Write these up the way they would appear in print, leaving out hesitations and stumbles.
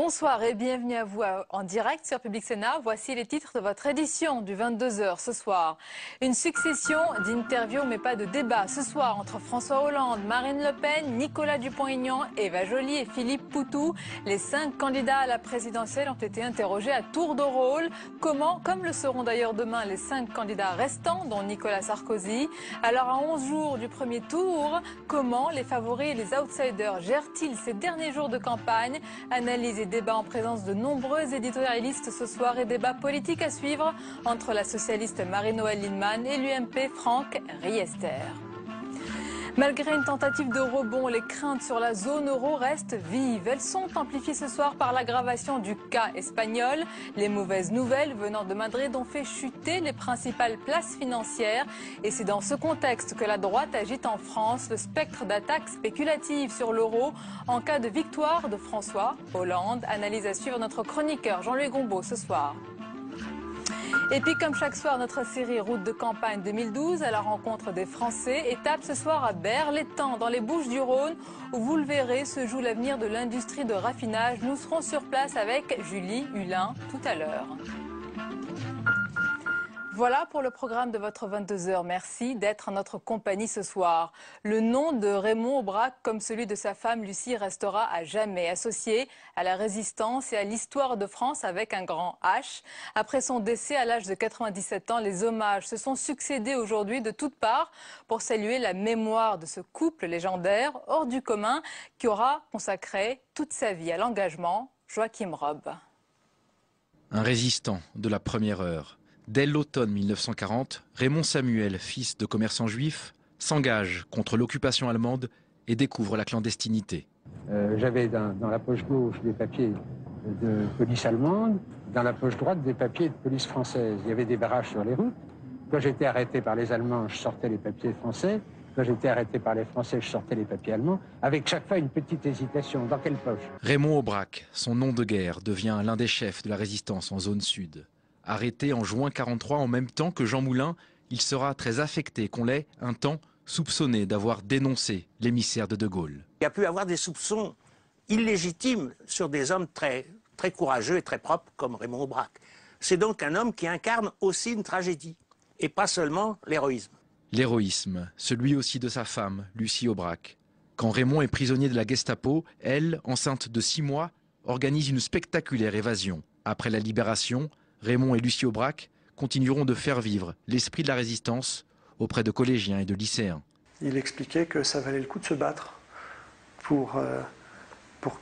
Bonsoir et bienvenue à vous en direct sur Public Sénat. Voici les titres de votre édition du 22h ce soir. Une succession d'interviews mais pas de débats ce soir entre François Hollande, Marine Le Pen, Nicolas Dupont-Aignan, Eva Joly et Philippe Poutou. Les 5 candidats à la présidentielle ont été interrogés à tour de rôle. Comment, comme le seront d'ailleurs demain les 5 candidats restants, dont Nicolas Sarkozy. Alors à 11 jours du premier tour, comment les favoris et les outsiders gèrent-ils ces derniers jours de campagne? Analyse et débat en présence de nombreux éditorialistes ce soir et débat politique à suivre entre la socialiste Marie-Noëlle Lienemann et l'UMP Franck Riester. Malgré une tentative de rebond, les craintes sur la zone euro restent vives. Elles sont amplifiées ce soir par l'aggravation du cas espagnol. Les mauvaises nouvelles venant de Madrid ont fait chuter les principales places financières. Et c'est dans ce contexte que la droite agite en France le spectre d'attaques spéculatives sur l'euro en cas de victoire de François Hollande. Analyse à suivre notre chroniqueur Jean-Louis Gombaud ce soir. Et puis comme chaque soir, notre série Route de campagne 2012 à la rencontre des Français. Étape ce soir à Berre-l'Étang dans les Bouches-du-Rhône où vous le verrez se joue l'avenir de l'industrie de raffinage. Nous serons sur place avec Julie Hulin tout à l'heure. Voilà pour le programme de votre 22h. Merci d'être en notre compagnie ce soir. Le nom de Raymond Aubrac, comme celui de sa femme Lucie, restera à jamais associé à la résistance et à l'histoire de France avec un grand H. Après son décès à l'âge de 97 ans, les hommages se sont succédés aujourd'hui de toutes parts pour saluer la mémoire de ce couple légendaire hors du commun qui aura consacré toute sa vie à l'engagement. Joachim Robb. Un résistant de la première heure. Dès l'automne 1940, Raymond Samuel, fils de commerçant juif, s'engage contre l'occupation allemande et découvre la clandestinité. J'avais dans la poche gauche des papiers de police allemande, dans la poche droite des papiers de police française. Il y avait des barrages sur les routes. Quand j'étais arrêté par les Allemands, je sortais les papiers français. Quand j'étais arrêté par les Français, je sortais les papiers allemands, avec chaque fois une petite hésitation. Dans quelle poche? Raymond Aubrac, son nom de guerre, devient l'un des chefs de la résistance en zone sud. Arrêté en juin 1943 en même temps que Jean Moulin, il sera très affecté qu'on l'ait, un temps, soupçonné d'avoir dénoncé l'émissaire de Gaulle. Il y a pu avoir des soupçons illégitimes sur des hommes très courageux et très propres comme Raymond Aubrac. C'est donc un homme qui incarne aussi une tragédie, et pas seulement l'héroïsme. L'héroïsme, celui aussi de sa femme, Lucie Aubrac. Quand Raymond est prisonnier de la Gestapo, elle, enceinte de 6 mois, organise une spectaculaire évasion. Après la libération, Raymond et Lucie Aubrac continueront de faire vivre l'esprit de la résistance auprès de collégiens et de lycéens. Il expliquait que ça valait le coup de se battre pour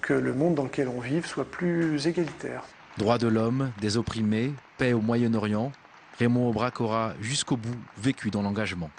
que le monde dans lequel on vive soit plus égalitaire. Droits de l'homme, des opprimés, paix au Moyen-Orient, Raymond Aubrac aura jusqu'au bout vécu dans l'engagement.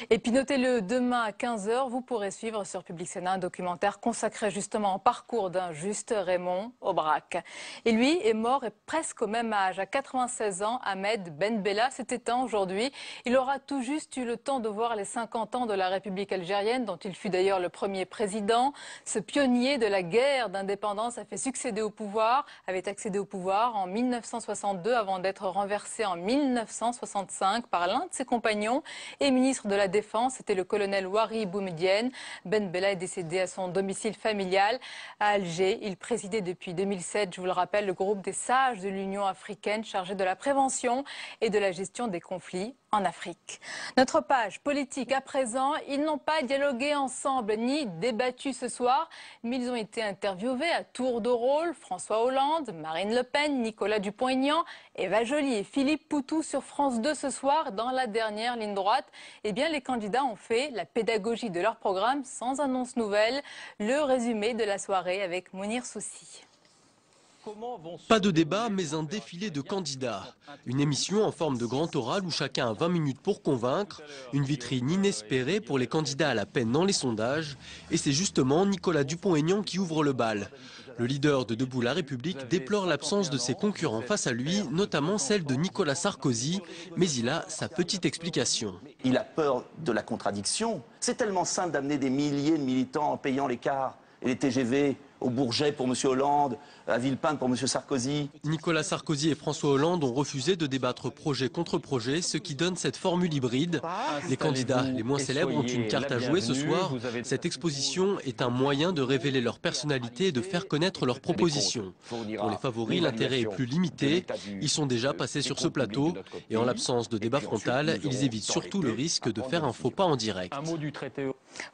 Et puis notez-le, demain à 15h, vous pourrez suivre sur Public Sénat un documentaire consacré justement au parcours d'un juste Raymond Aubrac. Et lui est mort et presque au même âge, à 96 ans, Ahmed Ben Bella s'est éteint aujourd'hui. Il aura tout juste eu le temps de voir les 50 ans de la République algérienne, dont il fut d'ailleurs le premier président. Ce pionnier de la guerre d'indépendance avait accédé au pouvoir en 1962 avant d'être renversé en 1965 par l'un de ses compagnons et ministre de la Défense, c'était le colonel Ouari Boumedienne. Ben Bella est décédé à son domicile familial à Alger. Il présidait depuis 2007, je vous le rappelle, le groupe des sages de l'Union africaine chargé de la prévention et de la gestion des conflits en Afrique. Notre page politique à présent, ils n'ont pas dialogué ensemble ni débattu ce soir, mais ils ont été interviewés à tour de rôle. François Hollande, Marine Le Pen, Nicolas Dupont-Aignan, Eva Joly et Philippe Poutou sur France 2 ce soir dans la dernière ligne droite. Eh bien, les candidats ont fait la pédagogie de leur programme sans annonce nouvelle. Le résumé de la soirée avec Mounir Soussi. Pas de débat, mais un défilé de candidats. Une émission en forme de grand oral où chacun a 20 minutes pour convaincre. Une vitrine inespérée pour les candidats à la peine dans les sondages. Et c'est justement Nicolas Dupont-Aignan qui ouvre le bal. Le leader de Debout la République déplore l'absence de ses concurrents face à lui, notamment celle de Nicolas Sarkozy. Mais il a sa petite explication. Il a peur de la contradiction. C'est tellement simple d'amener des milliers de militants en payant les cars et les TGV au Bourget pour M. Hollande, à Villepinte pour M. Sarkozy. Nicolas Sarkozy et François Hollande ont refusé de débattre projet contre projet, ce qui donne cette formule hybride. Les candidats les moins célèbres ont une carte à jouer ce soir. Cette exposition est un moyen de révéler leur personnalité et de faire connaître leurs propositions. Pour les favoris, l'intérêt est plus limité. Ils sont déjà passés sur ce plateau et en l'absence de débat frontal, ils évitent surtout le risque de faire un faux pas en direct.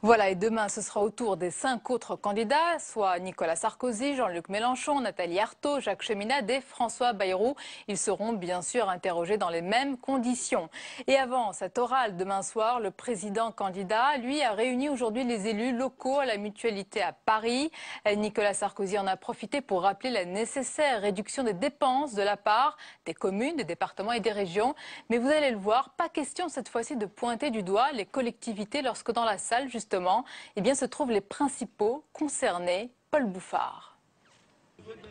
Voilà, et demain, ce sera au tour des 5 autres candidats, soit Nicolas Sarkozy, Jean-Luc Mélenchon, Nathalie Arthaud, Jacques Cheminade et François Bayrou. Ils seront bien sûr interrogés dans les mêmes conditions. Et avant cette orale demain soir, le président candidat, lui, a réuni aujourd'hui les élus locaux à la Mutualité à Paris. Nicolas Sarkozy en a profité pour rappeler la nécessaire réduction des dépenses de la part des communes, des départements et des régions. Mais vous allez le voir, pas question cette fois-ci de pointer du doigt les collectivités lorsque dans la salle, justement, se trouvent les principaux concernés. Paul Bouffard.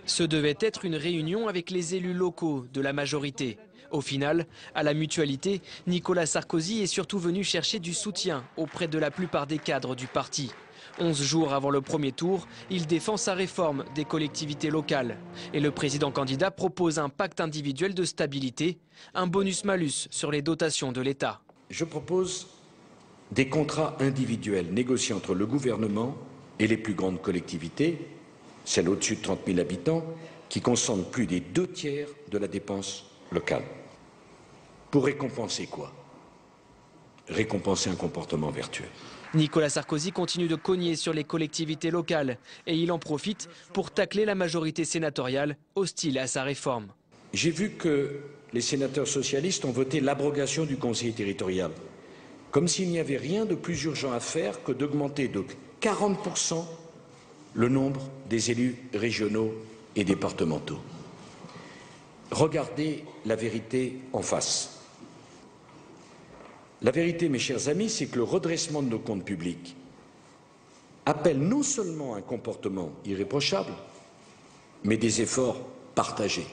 Ce devait être une réunion avec les élus locaux de la majorité. Au final, à la Mutualité, Nicolas Sarkozy est surtout venu chercher du soutien auprès de la plupart des cadres du parti. 11 jours avant le premier tour, il défend sa réforme des collectivités locales. Et le président candidat propose un pacte individuel de stabilité, un bonus-malus sur les dotations de l'État. Je propose des contrats individuels négociés entre le gouvernement et les plus grandes collectivités, celles au-dessus de 30 000 habitants, qui concentrent plus des 2/3 de la dépense locale. Pour récompenser quoi? Récompenser un comportement vertueux. Nicolas Sarkozy continue de cogner sur les collectivités locales et il en profite pour tacler la majorité sénatoriale hostile à sa réforme. J'ai vu que les sénateurs socialistes ont voté l'abrogation du conseil territorial, comme s'il n'y avait rien de plus urgent à faire que d'augmenter de 40% le nombre des élus régionaux et départementaux. Regardez la vérité en face. La vérité, mes chers amis, c'est que le redressement de nos comptes publics appelle non seulement un comportement irréprochable, mais des efforts partagés.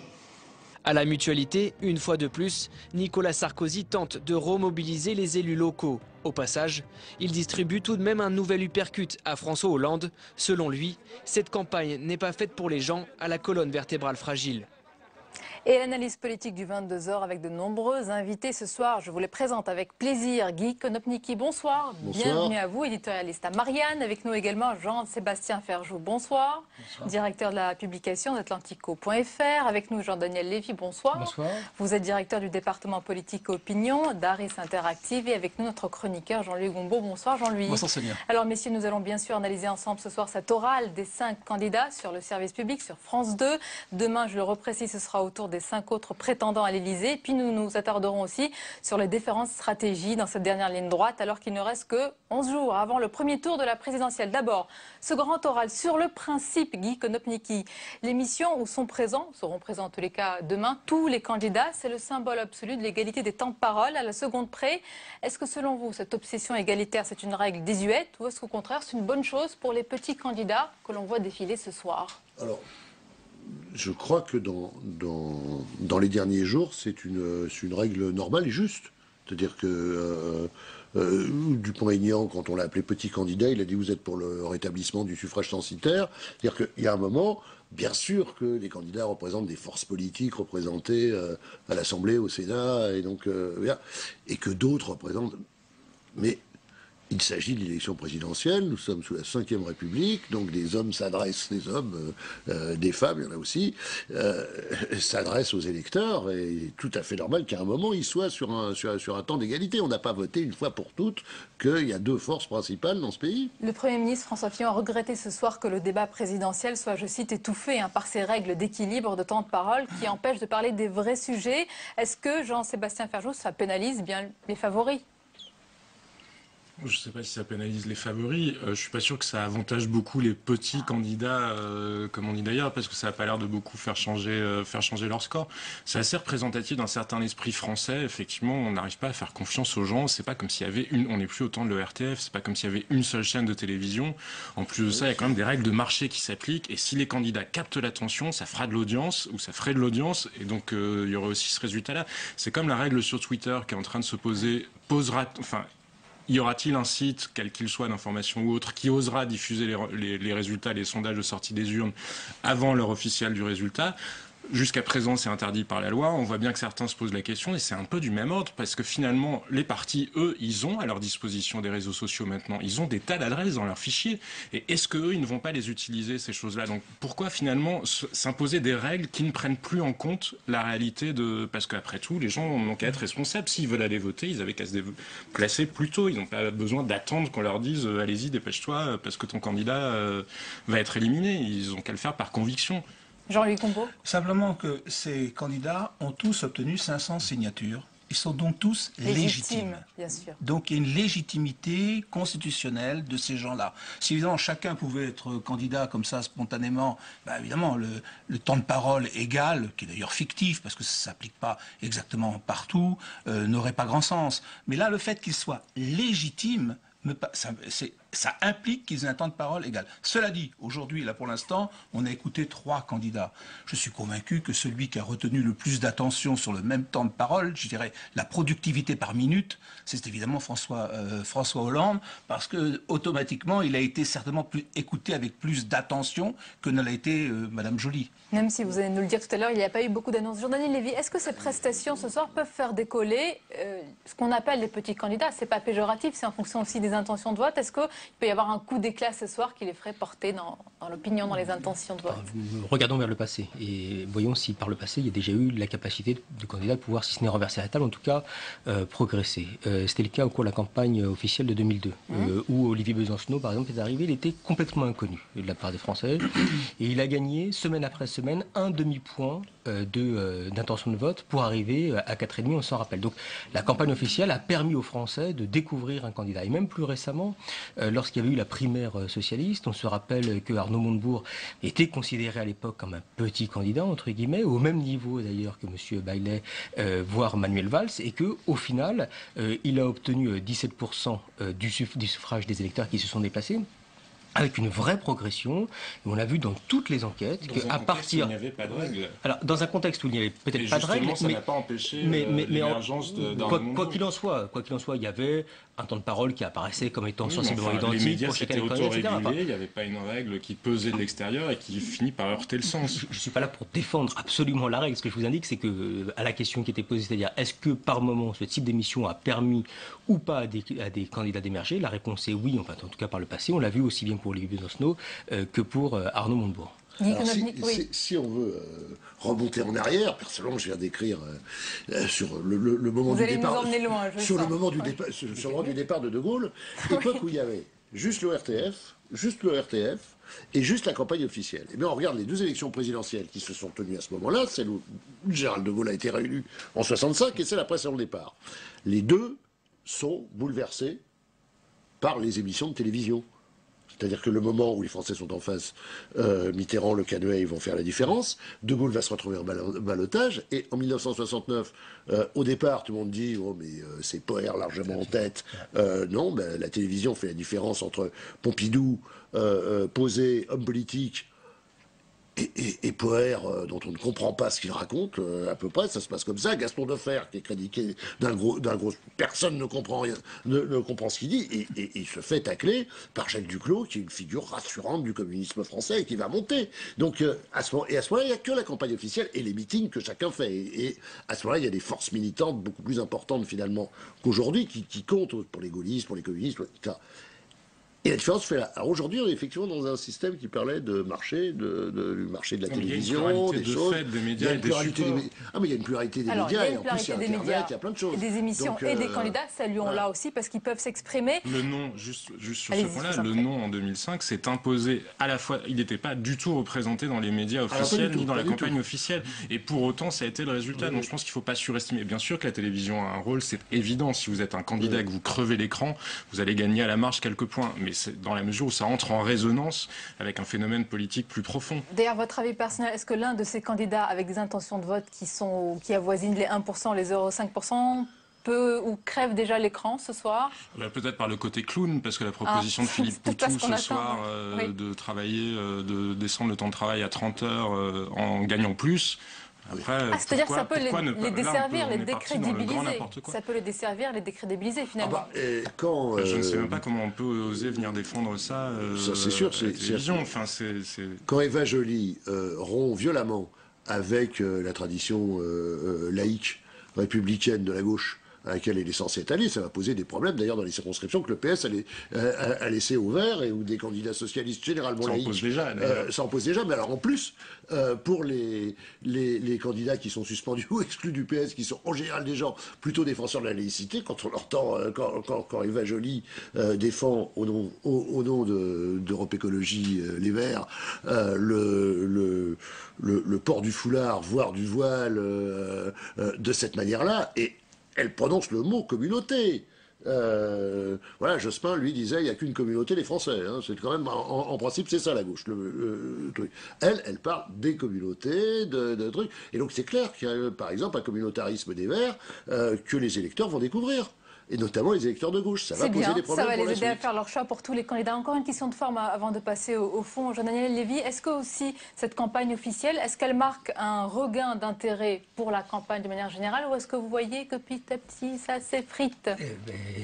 À la Mutualité, une fois de plus, Nicolas Sarkozy tente de remobiliser les élus locaux. Au passage, il distribue tout de même un nouvel uppercut à François Hollande. Selon lui, cette campagne n'est pas faite pour les gens à la colonne vertébrale fragile. Et l'analyse politique du 22h avec de nombreux invités ce soir. Je vous les présente avec plaisir. Guy Konopnicki, bonsoir. Bienvenue à vous, éditorialiste à Marianne. Avec nous également Jean-Sébastien Ferjou, bonsoir. Directeur de la publication d'Atlantico.fr. Avec nous Jean-Daniel Lévy, bonsoir. Bonsoir. Vous êtes directeur du département politique opinion d'Aris Interactive. Et avec nous notre chroniqueur Jean-Louis Gombaud. Bonsoir Jean-Louis. Bonsoir Sonia. Alors messieurs, nous allons bien sûr analyser ensemble ce soir cette orale des 5 candidats sur le service public sur France 2. Demain, je le reprécise, ce sera autour des 5 autres prétendants à l'Élysée. Puis nous nous attarderons aussi sur les différentes stratégies dans cette dernière ligne droite, alors qu'il ne reste que 11 jours avant le premier tour de la présidentielle. D'abord, ce grand oral sur le principe, Guy Konopnicki. L'émission où seront présents en tous les cas demain, tous les candidats. C'est le symbole absolu de l'égalité des temps de parole à la seconde près. Est-ce que selon vous, cette obsession égalitaire, c'est une règle désuète ou est-ce qu'au contraire, c'est une bonne chose pour les petits candidats que l'on voit défiler ce soir? Alors, je crois que dans les derniers jours, c'est une règle normale et juste. C'est-à-dire que Dupont-Aignan, quand on l'a appelé petit candidat, il a dit vous êtes pour le rétablissement du suffrage censitaire. C'est-à-dire qu'il y a un moment, bien sûr que les candidats représentent des forces politiques représentées à l'Assemblée, au Sénat, et donc et que d'autres représentent. Mais il s'agit de l'élection présidentielle, nous sommes sous la Ve République, donc des hommes s'adressent, des hommes, des femmes, il y en a aussi, s'adressent aux électeurs, et il est tout à fait normal qu'à un moment, ils soient sur un temps d'égalité. On n'a pas voté une fois pour toutes qu'il y a 2 forces principales dans ce pays. Le Premier ministre François Fillon a regretté ce soir que le débat présidentiel soit, je cite, étouffé par ces règles d'équilibre de temps de parole qui empêchent de parler des vrais sujets. Est-ce que Jean-Sébastien Ferjou, ça pénalise bien les favoris ? Je ne sais pas si ça pénalise les favoris. Je ne suis pas sûr que ça avantage beaucoup les petits candidats, comme on dit d'ailleurs, parce que ça n'a pas l'air de beaucoup faire changer leur score. C'est assez représentatif d'un certain esprit français. Effectivement, on n'arrive pas à faire confiance aux gens. C'est pas comme s'il y avait on n'est plus au temps de l'ERTF. C'est pas comme s'il y avait une seule chaîne de télévision. En plus de ça, il y a quand même des règles de marché qui s'appliquent. Et si les candidats captent l'attention, ça fera de l'audience ou ça ferait de l'audience. Et donc, il y aurait aussi ce résultat-là. C'est comme la règle sur Twitter qui est en train de se y aura-t-il un site, quel qu'il soit, d'information ou autre, qui osera diffuser les résultats, les sondages de sortie des urnes avant l'heure officielle du résultat? Jusqu'à présent, c'est interdit par la loi. On voit bien que certains se posent la question et c'est un peu du même ordre parce que finalement, les partis, eux, ils ont à leur disposition des réseaux sociaux maintenant. Ils ont des tas d'adresses dans leurs fichiers. Et est-ce qu'eux, ils ne vont pas les utiliser, ces choses-là? Donc pourquoi finalement s'imposer des règles qui ne prennent plus en compte la réalité de... Parce qu'après tout, les gens n'ont qu'à être responsables. S'ils veulent aller voter, ils avaient qu'à se déplacer plus tôt. Ils n'ont pas besoin d'attendre qu'on leur dise « Allez-y, dépêche-toi parce que ton candidat va être éliminé ». Ils ont qu'à le faire par conviction. Jean-Louis Combeau. Simplement que ces candidats ont tous obtenu 500 signatures. Ils sont donc tous légitimes. Bien sûr. Donc il y a une légitimité constitutionnelle de ces gens-là. Si évidemment chacun pouvait être candidat comme ça spontanément, bah évidemment le temps de parole égal, qui est d'ailleurs fictif parce que ça ne s'applique pas exactement partout, n'aurait pas grand sens. Mais là, le fait qu'ils soient légitimes, ça implique qu'ils aient un temps de parole égal. Cela dit, aujourd'hui, là pour l'instant, on a écouté 3 candidats. Je suis convaincu que celui qui a retenu le plus d'attention sur le même temps de parole, je dirais la productivité par minute, c'est évidemment François Hollande, parce que automatiquement, il a été certainement écouté avec plus d'attention que ne l'a été Madame Joly. Même si vous allez nous le dire tout à l'heure, il n'y a pas eu beaucoup d'annonces. Jean-Daniel Lévy, est-ce que ces prestations ce soir peuvent faire décoller ce qu'on appelle les petits candidats? C'est pas péjoratif, c'est en fonction aussi des intentions de vote. Est-ce qu'il peut y avoir un coup d'éclat ce soir qui les ferait porter dans l'opinion, dans les intentions de vote? Regardons vers le passé et voyons si par le passé il y a déjà eu la capacité du candidat de pouvoir, si ce n'est renverser la table, en tout cas progresser. C'était le cas au cours de la campagne officielle de 2002, où Olivier Besancenot, par exemple, est arrivé, il était complètement inconnu de la part des Français et il a gagné semaine après semaine un demi-point d'intention de vote pour arriver à 4,5, on s'en rappelle. Donc la campagne officielle a permis aux Français de découvrir un candidat. Et même plus récemment, lorsqu'il y avait eu la primaire socialiste, on se rappelle que Arnaud Montebourg était considéré à l'époque comme un petit candidat, entre guillemets, au même niveau d'ailleurs que M. Baillet, voire Manuel Valls, et qu'au final, il a obtenu 17% du suffrage des électeurs qui se sont déplacés, avec une vraie progression. Et on a vu dans toutes les enquêtes qu'à partir... Où il n'y avait pas de règles. Alors, dans un contexte où il n'y avait peut-être pas de règles... ça n'a pas empêché l'émergence d'un... Quoi qu'il en soit, il y avait un temps de parole qui apparaissait comme étant sensiblement identique. Les médias s'étaient autorégulés, il n'y avait pas une règle qui pesait de l'extérieur et qui finit par heurter le sens. Je ne suis pas là pour défendre absolument la règle. Ce que je vous indique, c'est que à la question qui était posée, c'est-à-dire est-ce que par moment ce type d'émission a permis ou pas à des candidats d'émerger, la réponse est oui, enfin en tout cas par le passé. On l'a vu aussi bien pour Olivier Besancenot que pour Arnaud Montebourg. Alors, si on veut remonter en arrière, personnellement, je viens d'écrire sur le moment du départ, sur le moment du départ de De Gaulle, époque où il y avait juste le RTF et juste la campagne officielle. Et bien, on regarde les 2 élections présidentielles qui se sont tenues à ce moment-là, celle où Gérald de Gaulle a été réélu en 65 et celle après son départ. Les 2 sont bouleversés par les émissions de télévision. C'est-à-dire que le moment où les Français sont en face, Mitterrand, Le Canuet, ils vont faire la différence. De Gaulle va se retrouver en ballottage. Et en 1969, au départ, tout le monde dit « Oh, mais c'est Poher largement en tête ». Non, ben, la télévision fait la différence entre Pompidou, posé, homme politique, et Poher, dont on ne comprend pas ce qu'il raconte, à peu près, ça se passe comme ça. Gaston Defferre, qui est crédité d'un gros... Personne ne comprend rien, ne comprend ce qu'il dit, et il se fait tacler par Jacques Duclos, qui est une figure rassurante du communisme français, et qui va monter. Donc, à ce moment-là, il n'y a que la campagne officielle et les meetings que chacun fait. Et à ce moment-là, il y a des forces militantes beaucoup plus importantes, finalement, qu'aujourd'hui, qui comptent pour les gaullistes, pour les communistes, etc. Et la différence fait là. Alors aujourd'hui, on est effectivement dans un système qui parlait de marché, du marché de la télévision, des choses. Des médias et des supports. Ah, mais il y a une pluralité des médias, et en plus il y a Internet, il y a plein de choses. Et des émissions et des candidats, saluons-là aussi, parce qu'ils peuvent s'exprimer. Le non, juste sur ce point-là, le non en 2005 s'est imposé à la fois, il n'était pas du tout représenté dans les médias officiels ni dans la campagne officielle. Et pour autant, ça a été le résultat. Donc je pense qu'il ne faut pas surestimer. Bien sûr que la télévision a un rôle, c'est évident. Si vous êtes un candidat et que vous crevez l'écran, vous allez gagner à la marge quelques points. Mais c'est dans la mesure où ça entre en résonance avec un phénomène politique plus profond. D'ailleurs, votre avis personnel, est-ce que l'un de ces candidats avec des intentions de vote qui avoisinent les 1%, les 0,5%, peut ou crève déjà l'écran ce soir? Peut-être par le côté clown, parce que la proposition de Philippe Poutou ce soir de travailler, de descendre le temps de travail à 30 heures en gagnant plus, Après, c'est-à-dire que ça peut pourquoi les desservir, les on est parti dans le grand décrédibiliser. n'importe quoi. Ça peut les desservir, les décrédibiliser finalement. Je ne sais même pas comment on peut oser venir défendre ça. Ça c'est sûr. À la télévision. Enfin, Quand Eva Joly rompt violemment avec la tradition laïque républicaine de la gauche à laquelle elle est censée être allée, ça va poser des problèmes d'ailleurs dans les circonscriptions que le PS a laissé ouvertes et où des candidats socialistes généralement laïcs s'en posent déjà. Mais alors en plus, pour les candidats qui sont suspendus ou exclus du PS, qui sont en général des gens plutôt défenseurs de la laïcité, quand on leur tend, quand Eva Joly défend au nom d'Europe Écologie Les Verts le port du foulard, voire du voile, de cette manière-là, et elle prononce le mot communauté. Voilà, Jospin, lui, disait, il n'y a qu'une communauté, les Français. Hein. C'est quand même, en principe, c'est ça, la gauche, le truc. Elle parle des communautés, de trucs. Et donc, c'est clair qu'il y a, par exemple, un communautarisme des Verts que les électeurs vont découvrir. Et notamment les électeurs de gauche. Ça va poser des problèmes. Ça va pour les aider la à suite. faire leur choix pour tous les candidats. Encore une question de forme avant de passer au fond. Jean-Daniel Lévy, est-ce que aussi cette campagne officielle, est-ce qu'elle marque un regain d'intérêt pour la campagne de manière générale, ou est-ce que vous voyez que petit à petit ça s'effrite?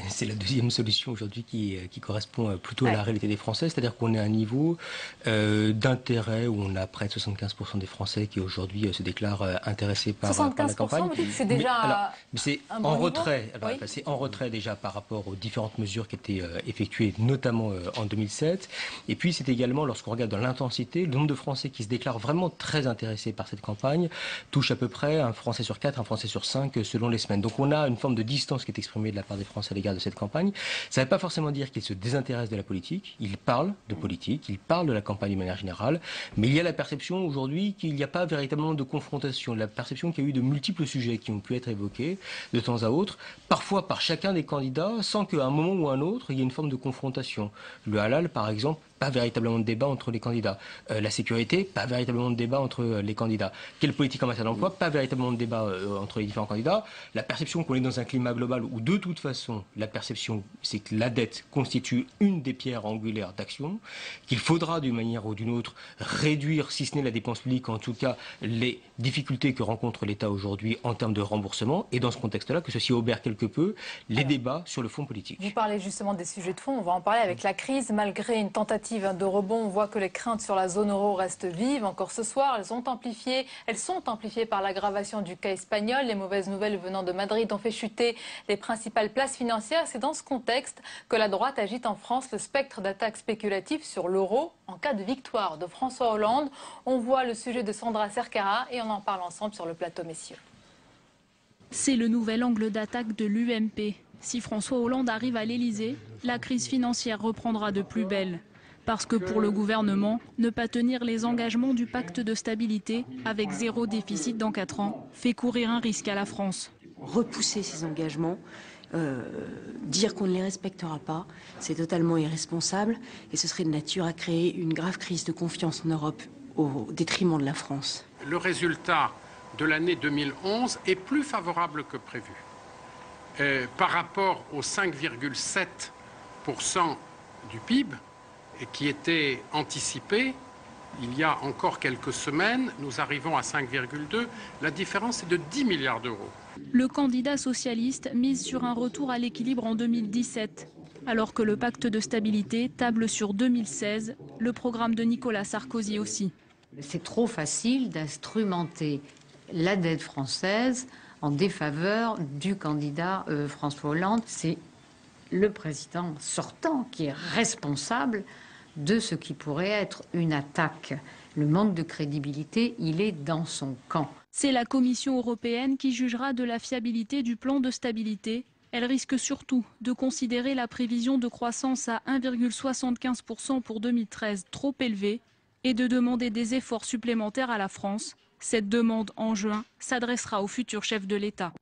C'est la deuxième solution aujourd'hui qui correspond plutôt à la réalité des Français, c'est-à-dire qu'on est à un niveau d'intérêt où on a près de 75% des Français qui aujourd'hui se déclarent intéressés par la campagne. C'est déjà c'est un bon en niveau. retrait. Alors, Oui. c'est en retrait déjà par rapport aux différentes mesures qui étaient effectuées, notamment en 2007. Et puis c'est également, lorsqu'on regarde dans l'intensité, le nombre de Français qui se déclarent vraiment très intéressés par cette campagne touche à peu près un Français sur 4, un Français sur 5 selon les semaines. Donc on a une forme de distance qui est exprimée de la part des Français à l'égard de cette campagne. Ça ne veut pas forcément dire qu'ils se désintéressent de la politique. Ils parlent de politique, ils parlent de la campagne de manière générale, mais il y a la perception aujourd'hui qu'il n'y a pas véritablement de confrontation, la perception qu'il y a eu de multiples sujets qui ont pu être évoqués de temps à autre, parfois par chacun des candidats, sans qu'à un moment ou un autre, il y ait une forme de confrontation. Le halal, par exemple, pas véritablement de débat entre les candidats. La sécurité, pas véritablement de débat entre les candidats. Quelle politique en matière d'emploi, pas véritablement de débat entre les différents candidats. La perception qu'on est dans un climat global où, de toute façon, la perception, c'est que la dette constitue une des pierres angulaires d'action, qu'il faudra, d'une manière ou d'une autre, réduire, si ce n'est la dépense publique, en tout cas, les difficultés que rencontre l'État aujourd'hui en termes de remboursement. Et dans ce contexte-là, que ceci obère quelque peu les débats sur le fond politique. Vous parlez justement des sujets de fond, on va en parler avec la crise. Malgré une tentative de rebond, on voit que les craintes sur la zone euro restent vives. Encore ce soir, elles sont amplifiées par l'aggravation du cas espagnol. Les mauvaises nouvelles venant de Madrid ont fait chuter les principales places financières. C'est dans ce contexte que la droite agite en France le spectre d'attaques spéculatives sur l'euro en cas de victoire de François Hollande. On voit le sujet de Sandra Cercara et on en parle ensemble sur le plateau, messieurs. C'est le nouvel angle d'attaque de l'UMP. Si François Hollande arrive à l'Elysée, la crise financière reprendra de plus belle. Parce que pour le gouvernement, ne pas tenir les engagements du pacte de stabilité avec zéro déficit dans 4 ans fait courir un risque à la France. Repousser ces engagements, dire qu'on ne les respectera pas, c'est totalement irresponsable et ce serait de nature à créer une grave crise de confiance en Europe au détriment de la France. Le résultat de l'année 2011 est plus favorable que prévu. Par rapport aux 5,7% du PIB qui était anticipé il y a encore quelques semaines, nous arrivons à 5,2. La différence est de 10 milliards d'euros. Le candidat socialiste mise sur un retour à l'équilibre en 2017. Alors que le pacte de stabilité table sur 2016, le programme de Nicolas Sarkozy aussi. C'est trop facile d'instrumenter la dette française en défaveur du candidat François Hollande. C'est le président sortant qui est responsable de ce qui pourrait être une attaque. Le manque de crédibilité, il est dans son camp. C'est la Commission européenne qui jugera de la fiabilité du plan de stabilité. Elle risque surtout de considérer la prévision de croissance à 1,75% pour 2013 trop élevée et de demander des efforts supplémentaires à la France. Cette demande en juin s'adressera au futur chef de l'État.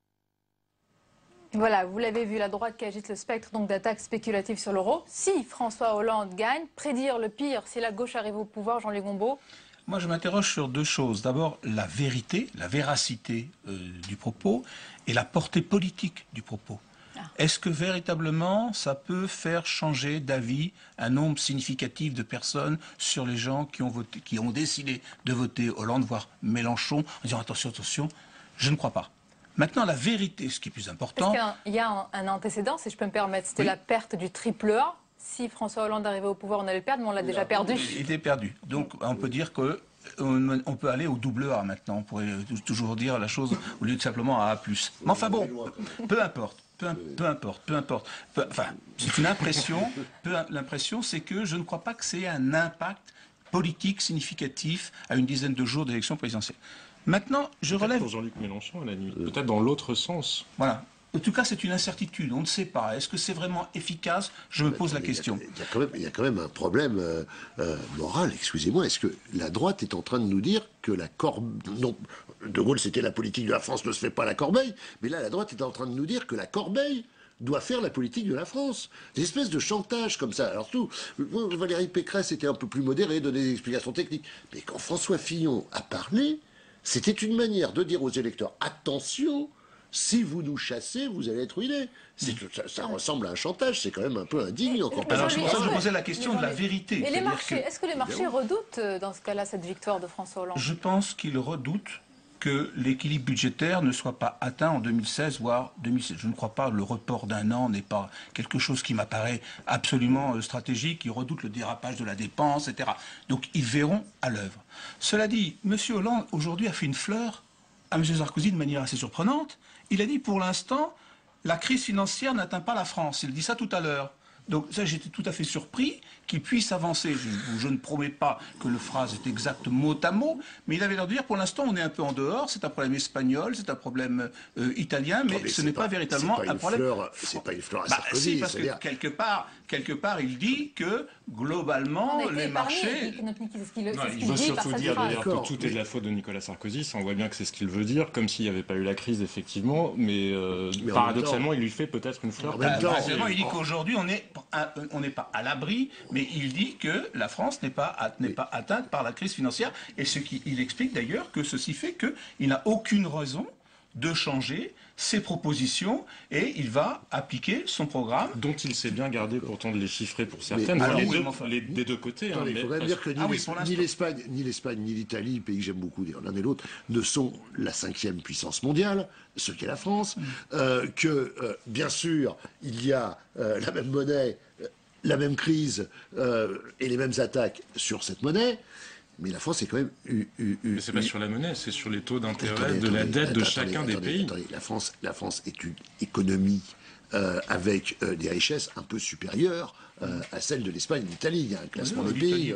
Voilà, vous l'avez vu, la droite qui agite le spectre d'attaques spéculatives sur l'euro. Si François Hollande gagne, prédire le pire si la gauche arrive au pouvoir, Jean-Luc Gombault? Moi, je m'interroge sur deux choses. D'abord, la vérité, la véracité du propos et la portée politique du propos. Est-ce que véritablement ça peut faire changer d'avis un nombre significatif de personnes sur les gens qui ont décidé de voter Hollande, voire Mélenchon, en disant attention, attention, je ne crois pas. Maintenant, la vérité, ce qui est plus important... Est-ce qu'il y a un antécédent, si je peux me permettre, c'était la perte du triple A. Si François Hollande arrivait au pouvoir, on allait le perdre, mais on l'a déjà perdu. Il était perdu. Donc on peut dire que on peut aller au double A maintenant. On pourrait toujours dire la chose au lieu de simplement à A+. Mais enfin bon, peu importe. Peu importe. Enfin, c'est une impression. L'impression, c'est que je ne crois pas que c'est un impact politique significatif à une dizaine de jours d'élection présidentielle. Maintenant, je relève... Pour Jean-Luc Mélenchon, à la nuit. Peut-être dans l'autre sens. Voilà. En tout cas, c'est une incertitude. On ne sait pas. Est-ce que c'est vraiment efficace? Je me pose la question. Il y a quand même un problème moral, excusez-moi. Est-ce que la droite est en train de nous dire que la corbeille... Non, De Gaulle, c'était la politique de la France ne se fait pas la corbeille. Mais là, la droite est en train de nous dire que la corbeille doit faire la politique de la France. Des espèces de chantage comme ça. Alors tout, Valérie Pécresse était un peu plus modérée, donnait des explications techniques. Mais quand François Fillon a parlé, c'était une manière de dire aux électeurs, attention, si vous nous chassez, vous allez être ruinés. Ça ressemble à un chantage, c'est quand même un peu indigne. Alors c'est pour ça que je posais la question de la vérité. Et les marchés, est-ce que les marchés redoutent dans ce cas-là cette victoire de François Hollande? Je pense qu'ils redoutent que l'équilibre budgétaire ne soit pas atteint en 2016, voire 2017. Je ne crois pas que le report d'un an n'est pas quelque chose qui m'apparaît absolument stratégique. Ils redoutent le dérapage de la dépense, etc. Donc ils verront à l'œuvre. Cela dit, M. Hollande aujourd'hui a fait une fleur à M. Sarkozy de manière assez surprenante. Il a dit pour l'instant, la crise financière n'atteint pas la France. Il dit ça tout à l'heure. Donc ça, j'étais tout à fait surpris qu'il puisse avancer. Je ne promets pas que le phrase est exact mot à mot, mais il avait l'air de dire pour l'instant on est un peu en dehors, c'est un problème espagnol, c'est un problème italien, mais ce n'est pas véritablement un problème... C'est pas une fleur à Sarkozy. Si, parce que quelque part il dit que globalement les marchés... Il veut surtout dire d'ailleurs que tout est de la faute de Nicolas Sarkozy, ça on voit bien que c'est ce qu'il veut dire, comme s'il n'y avait pas eu la crise effectivement, mais paradoxalement il lui fait peut-être une fleur. Il dit qu'aujourd'hui on n'est pas à l'abri, mais il dit que la France n'est pas atteinte par la crise financière, et il explique d'ailleurs que ceci fait qu'il n'a aucune raison de changer ses propositions et il va appliquer son programme. Dont il sait bien garder pourtant de les chiffrer pour certaines, des deux côtés. Il faut quand même dire que ni l'Espagne, ni l'Italie, pays que j'aime beaucoup dire l'un et l'autre, ne sont la 5e puissance mondiale, ce qu'est la France, que bien sûr il y a la même monnaie, la même crise et les mêmes attaques sur cette monnaie. Mais la France est quand même... Mais c'est pas sur la monnaie, c'est sur les taux d'intérêt de la dette de chacun des pays. La France est une économie avec des richesses un peu supérieures à celle de l'Espagne et de l'Italie. Il y a un classement des pays.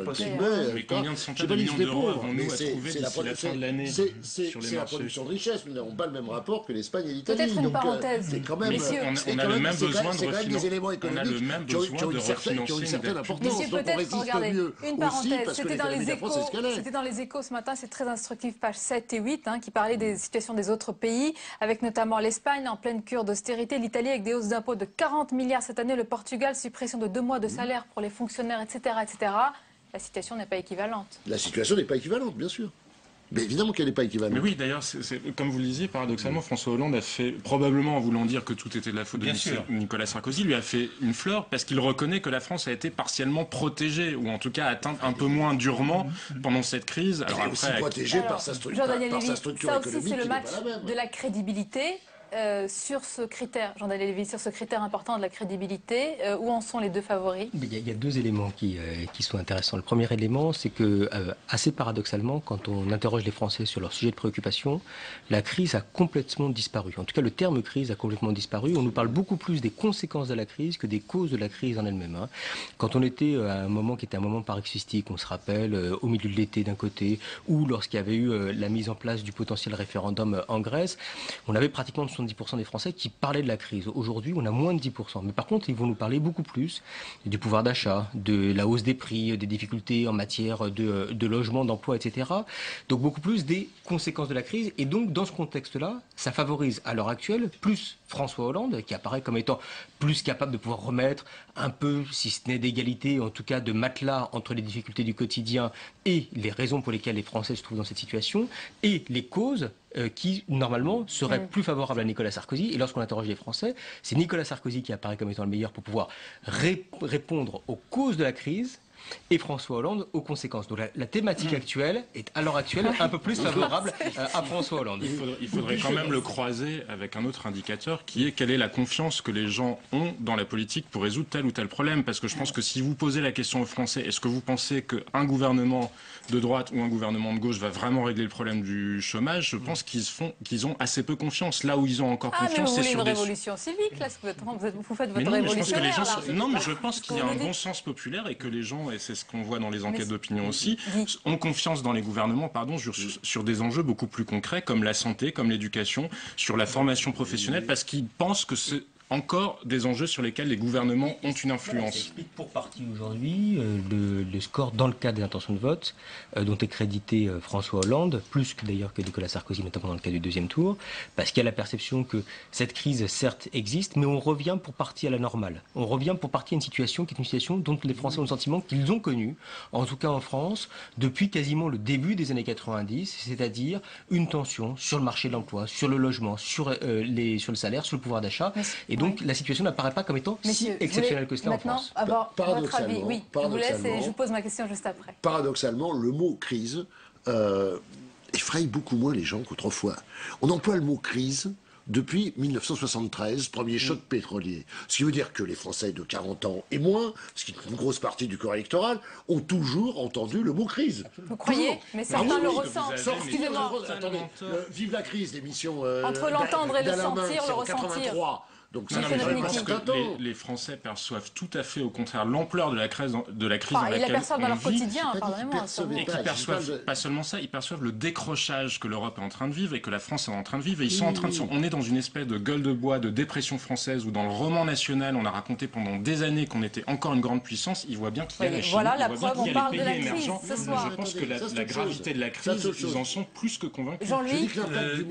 Mais combien de centaines de millions d'euros avons-nous à trouver d'ici la fin de l'année sur les marchés? C'est la production de richesse. Nous n'avons pas le même rapport que l'Espagne et l'Italie. Peut-être une parenthèse. C'est quand même... On a le même besoin de des éléments économiques qui ont une certaine importance. Monsieur, peut-être, regardez, une parenthèse. C'était dans les Échos ce matin, c'est très instructif, pages 7 et 8, qui parlait des situations des autres pays, avec notamment l'Espagne en pleine cure d'austérité, l'Italie avec des hausses d'impôts de 40 milliards cette année, le Portugal, suppression de 2 mois de salaire pour les fonctionnaires, etc., etc. La situation n'est pas équivalente. La situation n'est pas équivalente, bien sûr. Mais évidemment qu'elle n'est pas équivalente. Mais oui, d'ailleurs, comme vous le disiez, paradoxalement, François Hollande a fait, probablement en voulant dire que tout était de la faute de Nicolas Sarkozy, lui a fait une fleur parce qu'il reconnaît que la France a été partiellement protégée, ou en tout cas atteinte un peu moins durement pendant cette crise. Alors après, aussi protégée par sa structure économique. Ça aussi, c'est le match de la crédibilité. Sur ce critère, Jean-Daniel Lévy, sur ce critère important de la crédibilité, où en sont les deux favoris? Il y a 2 éléments qui sont intéressants. Le premier élément, c'est que, assez paradoxalement, quand on interroge les Français sur leur sujet de préoccupation, la crise a complètement disparu. En tout cas, le terme crise a complètement disparu. On nous parle beaucoup plus des conséquences de la crise que des causes de la crise en elle-même. Quand on était à un moment qui était un moment paroxystique, on se rappelle, au milieu de l'été d'un côté, ou lorsqu'il y avait eu la mise en place du potentiel référendum en Grèce, on avait pratiquement 70% des Français qui parlaient de la crise. Aujourd'hui, on a moins de 10%. Mais par contre, ils vont nous parler beaucoup plus du pouvoir d'achat, de la hausse des prix, des difficultés en matière de logement, d'emploi, etc. Donc beaucoup plus des conséquences de la crise. Et donc, dans ce contexte-là, ça favorise à l'heure actuelle plus François Hollande, qui apparaît comme étant plus capable de pouvoir remettre un peu, si ce n'est d'égalité, en tout cas de matelas entre les difficultés du quotidien et les raisons pour lesquelles les Français se trouvent dans cette situation, et les causes qui, normalement, serait plus favorable à Nicolas Sarkozy. Et lorsqu'on interroge les Français, c'est Nicolas Sarkozy qui apparaît comme étant le meilleur pour pouvoir répondre aux causes de la crise et François Hollande aux conséquences. Donc la thématique actuelle est à l'heure actuelle un peu plus favorable à François Hollande. Il faudrait quand même le croiser avec un autre indicateur qui est quelle est la confiance que les gens ont dans la politique pour résoudre tel ou tel problème. Parce que je pense que si vous posez la question aux Français, est-ce que vous pensez qu'un gouvernement de droite ou un gouvernement de gauche va vraiment régler le problème du chômage, je pense qu'ils ont assez peu confiance. Là où ils ont encore confiance, c'est sur des... révolution civique, là, vous faites votre révolution. Non, mais je pense qu'il y a un bon sens populaire et que les gens, et c'est ce qu'on voit dans les enquêtes d'opinion aussi, ont confiance dans les gouvernements, sur des enjeux beaucoup plus concrets, comme la santé, comme l'éducation, sur la formation professionnelle, parce qu'ils pensent que c'est encore des enjeux sur lesquels les gouvernements ont une influence. Ça explique pour partie aujourd'hui le score dans le cadre des intentions de vote dont est crédité François Hollande, plus que d'ailleurs que Nicolas Sarkozy, notamment dans le cas du deuxième tour, parce qu'il y a la perception que cette crise, certes, existe, mais on revient pour partie à la normale. On revient pour partie à une situation qui est une situation dont les Français ont le sentiment qu'ils ont connue, en tout cas en France, depuis quasiment le début des années 90, c'est-à-dire une tension sur le marché de l'emploi, sur le logement, sur le salaire, sur le pouvoir d'achat. Et donc la situation n'apparaît pas comme étant si exceptionnelle que cela en France. Maintenant, avoir votre avis, oui, je vous laisse et je vous pose ma question juste après. Paradoxalement, le mot crise effraie beaucoup moins les gens qu'autrefois. On emploie le mot crise depuis 1973, premier choc pétrolier. Ce qui veut dire que les Français de 40 ans et moins, ce qui est une grosse partie du corps électoral, ont toujours entendu le mot crise. Vous croyez? Mais certains le ressentent. Excusez-moi. Attendez, Vive la crise, l'émission entre l'entendre et le sentir, le ressentir. Donc ça, je pense que les Français perçoivent tout à fait, au contraire, l'ampleur de la crise dans laquelle ils l'aperçoivent dans leur vit, quotidien, pardonnez-moi. Et qui perçoivent, pas seulement ça, ils perçoivent le décrochage que l'Europe est en train de vivre et que la France est en train de vivre. Et ils sont en train de... On est dans une espèce de gueule de bois, de dépression française, où dans le roman national, on a raconté pendant des années qu'on était encore une grande puissance. Ils voient bien qu'il y a la Chine, voilà la preuve, on parle de la crise ce soir. Je pense que la gravité de la crise, ils en sont plus que convaincus. Jean-Louis,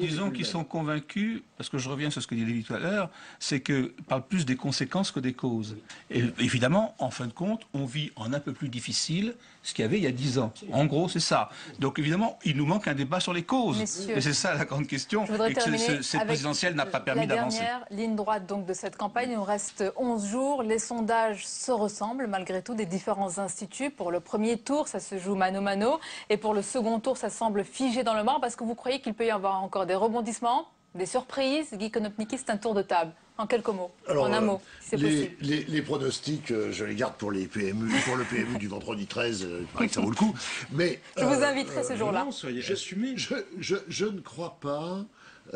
disons qu'ils sont convaincus, parce que je reviens sur ce que dit Lévi tout à l'heure, c'est que parle plus des conséquences que des causes. Et évidemment, en fin de compte, on vit en un peu plus difficile ce qu'il y avait il y a 10 ans. En gros, c'est ça. Donc évidemment, il nous manque un débat sur les causes. Messieurs, et c'est ça la grande question. Et que cette présidentielle n'a pas permis d'avancer. La dernière ligne droite donc, de cette campagne, il nous reste 11 jours. Les sondages se ressemblent malgré tout des différents instituts. Pour le premier tour, ça se joue mano-mano. Et pour le second tour, ça semble figé dans le marbre. Parce que vous croyez qu'il peut y avoir encore des rebondissements, des surprises? Guy Konopnicki, c'est un tour de table. En quelques mots, en un mot, si c'est possible. Les pronostics, je les garde pour les PMU, pour le PMU du vendredi 13, il paraît que ça vaut le coup. Mais, je vous inviterai ce jour-là. Je ne crois pas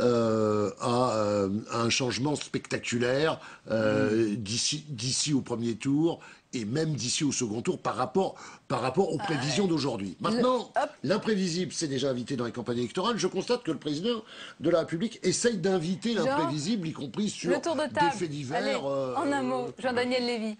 à un changement spectaculaire d'ici au premier tour et même d'ici au second tour par rapport aux prévisions d'aujourd'hui. Maintenant, l'imprévisible s'est déjà invité dans les campagnes électorales. Je constate que le président de la République essaye d'inviter l'imprévisible, y compris sur le tour de table. Des faits divers. Allez, en un mot, Jean-Daniel Lévy.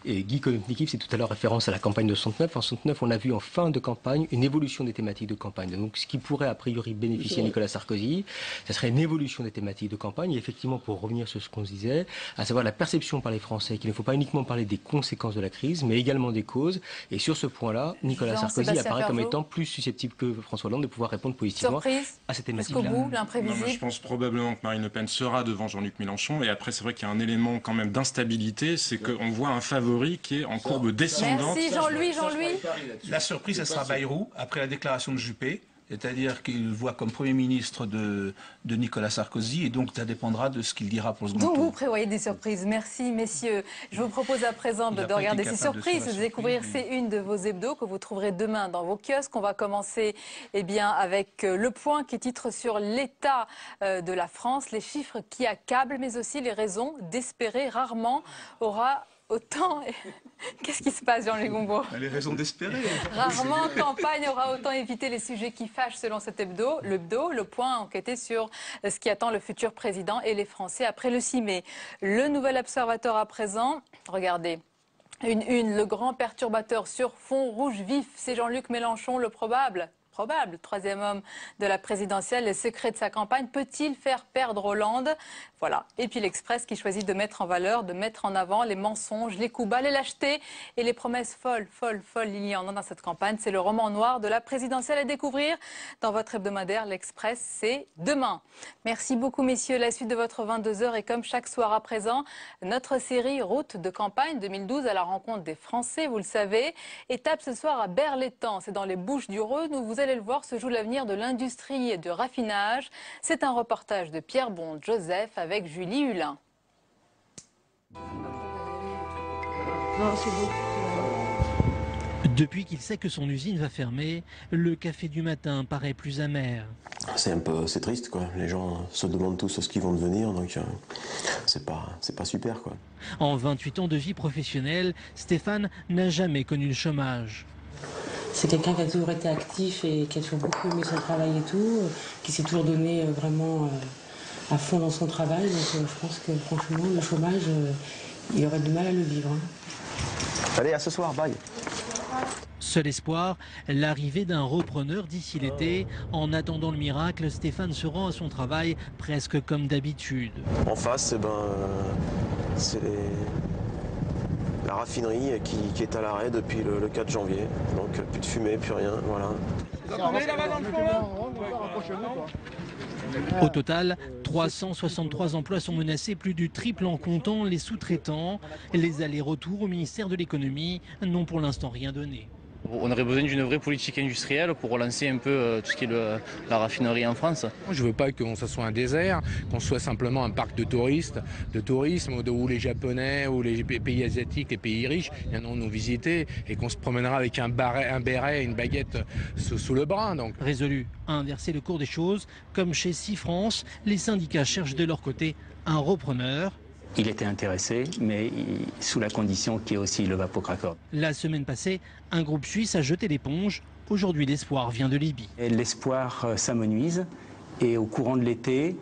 Et Guy Konopnicki faisait tout à l'heure référence à la campagne de 69. En 69, on a vu en fin de campagne une évolution des thématiques de campagne. Donc, ce qui pourrait a priori bénéficier à Nicolas Sarkozy, ce serait une évolution des thématiques de campagne. Et effectivement, pour revenir sur ce qu'on se disait, à savoir la perception par les Français qu'il ne faut pas uniquement parler des conséquences de la crise, mais également des causes. Et sur ce point-là, Nicolas Sarkozy apparaît comme étant plus susceptible que François Hollande de pouvoir répondre positivement à cette thématique-là. Jusqu'au bout, l'imprévisible. Je pense probablement que Marine Le Pen sera devant Jean-Luc Mélenchon. Et après, c'est vrai qu'il y a un élément quand même d'instabilité, c'est qu'on voit un favori qui est en courbe descendante. Merci Jean-Louis. La surprise, elle sera Bayrou, après la déclaration de Juppé. C'est-à-dire qu'il voit comme Premier ministre de Nicolas Sarkozy, et donc ça dépendra de ce qu'il dira pour le second tour. Donc vous prévoyez des surprises. Merci messieurs. Je vous propose à présent de regarder ces surprises, de découvrir ces unes de vos hebdos que vous trouverez demain dans vos kiosques. On va commencer avec Le Point qui titre sur l'état de la France, les chiffres qui accablent, mais aussi les raisons d'espérer. Rarement aura autant... Qu'est-ce qui se passe, Jean-Luc Gombault? Les raisons d'espérer. Rarement campagne aura autant évité les sujets qui fâchent selon cet hebdo. Le Point a enquêté sur ce qui attend le futur président et les Français après le 6 mai. Le Nouvel Observateur à présent, regardez. Le grand perturbateur sur fond rouge vif, c'est Jean-Luc Mélenchon, le probable probable troisième homme de la présidentielle. Les secrets de sa campagne, peut-il faire perdre Hollande? Voilà. Et puis l'Express qui choisit de mettre en valeur, de mettre en avant les mensonges, les coups bas, les lâchetés et les promesses folles. Il y en a dans cette campagne. C'est le roman noir de la présidentielle à découvrir dans votre hebdomadaire. L'Express, c'est demain. Merci beaucoup, messieurs. La suite de votre 22h est comme chaque soir à présent, notre série Route de campagne 2012 à la rencontre des Français, vous le savez. Étape ce soir à Berlétan, c'est dans les Bouches-du-Rhône où, vous allez le voir, se joue l'avenir de l'industrie et du raffinage. C'est un reportage de Pierre Bond-Joseph avec Julie Hulin. Depuis qu'il sait que son usine va fermer, le café du matin paraît plus amer. C'est triste, quoi. Les gens se demandent tous ce qu'ils vont devenir, donc c'est pas super, quoi. En 28 ans de vie professionnelle, Stéphane n'a jamais connu le chômage. C'est quelqu'un qui a toujours été actif et qui a toujours beaucoup aimé son travail et tout, qui s'est toujours donné vraiment à fond dans son travail. Donc je pense que franchement, le chômage, il aurait du mal à le vivre. Allez, à ce soir, bye. Seul espoir, l'arrivée d'un repreneur d'ici l'été. En attendant le miracle, Stéphane se rend à son travail presque comme d'habitude. En face, c'est la raffinerie qui est à l'arrêt depuis le 4 janvier. Donc plus de fumée, plus rien, voilà. Au total, 363 emplois sont menacés, plus du triple en comptant les sous-traitants. Les allers-retours au ministère de l'économie n'ont pour l'instant rien donné. On aurait besoin d'une vraie politique industrielle pour relancer un peu tout ce qui est la raffinerie en France. Je ne veux pas que ça soit un désert, qu'on soit simplement un parc de tourisme où les Japonais ou les pays asiatiques, les pays riches viendront nous visiter et qu'on se promènera avec un béret et une baguette sous le bras. Donc. Résolu à inverser le cours des choses, comme chez Sifrance, les syndicats cherchent de leur côté un repreneur. Il était intéressé, mais sous la condition qu'il y ait aussi le Vapocracor. La semaine passée, un groupe suisse a jeté l'éponge. Aujourd'hui, l'espoir vient de Libye. L'espoir s'amenuise et au courant de l'été,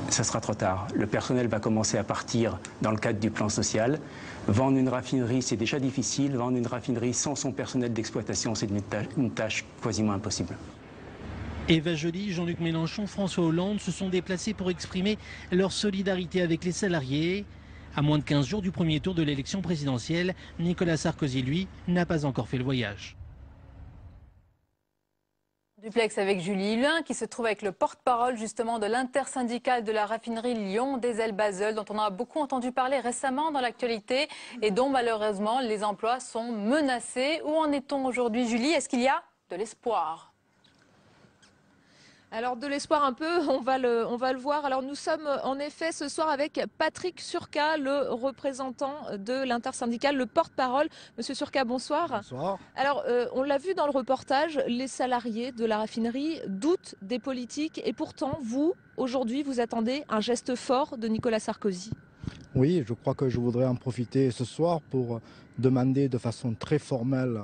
ça sera trop tard. Le personnel va commencer à partir dans le cadre du plan social. Vendre une raffinerie, c'est déjà difficile. Vendre une raffinerie sans son personnel d'exploitation, c'est une tâche quasiment impossible. Eva Joly, Jean-Luc Mélenchon, François Hollande se sont déplacés pour exprimer leur solidarité avec les salariés. À moins de 15 jours du premier tour de l'élection présidentielle, Nicolas Sarkozy, lui, n'a pas encore fait le voyage. Duplex avec Julie Hulin qui se trouve avec le porte-parole justement de l'intersyndicale de la raffinerie Lyon Diesel-Basel dont on a beaucoup entendu parler récemment dans l'actualité et dont malheureusement les emplois sont menacés. Où en est-on aujourd'hui, Julie? Est-ce qu'il y a de l'espoir? Alors de l'espoir un peu, on va le voir. Alors nous sommes en effet ce soir avec Patrick Surka, le représentant de l'intersyndicale, le porte-parole. Monsieur Surka, bonsoir. Bonsoir. Alors on l'a vu dans le reportage, les salariés de la raffinerie doutent des politiques et pourtant vous, aujourd'hui, vous attendez un geste fort de Nicolas Sarkozy. Oui, je crois que je voudrais en profiter ce soir pour demander de façon très formelle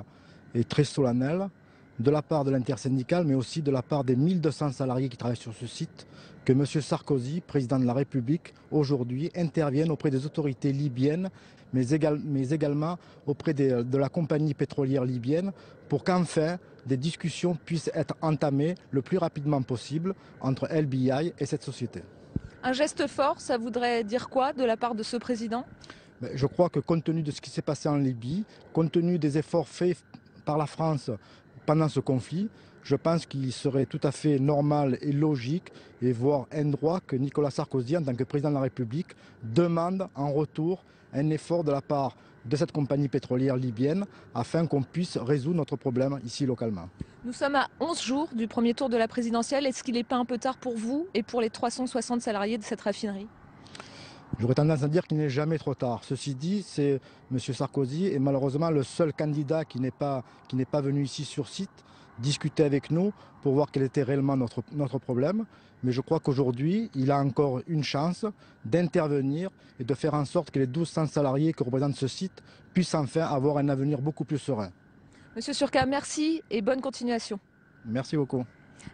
et très solennelle de la part de l'intersyndicale, mais aussi de la part des 1200 salariés qui travaillent sur ce site, que M. Sarkozy, président de la République, aujourd'hui intervienne auprès des autorités libyennes, mais également auprès de la compagnie pétrolière libyenne, pour qu'enfin des discussions puissent être entamées le plus rapidement possible entre LBI et cette société. Un geste fort, ça voudrait dire quoi de la part de ce président ? Je crois que compte tenu de ce qui s'est passé en Libye, compte tenu des efforts faits par la France pendant ce conflit, je pense qu'il serait tout à fait normal et logique et voire indroit que Nicolas Sarkozy, en tant que président de la République, demande en retour un effort de la part de cette compagnie pétrolière libyenne afin qu'on puisse résoudre notre problème ici localement. Nous sommes à 11 jours du premier tour de la présidentielle. Est-ce qu'il n'est pas un peu tard pour vous et pour les 360 salariés de cette raffinerie ? J'aurais tendance à dire qu'il n'est jamais trop tard. Ceci dit, c'est M. Sarkozy est malheureusement le seul candidat qui n'est pas venu ici sur site discuter avec nous pour voir quel était réellement notre problème. Mais je crois qu'aujourd'hui, il a encore une chance d'intervenir et de faire en sorte que les 1200 salariés que représente ce site puissent enfin avoir un avenir beaucoup plus serein. Monsieur Surka, merci et bonne continuation. Merci beaucoup.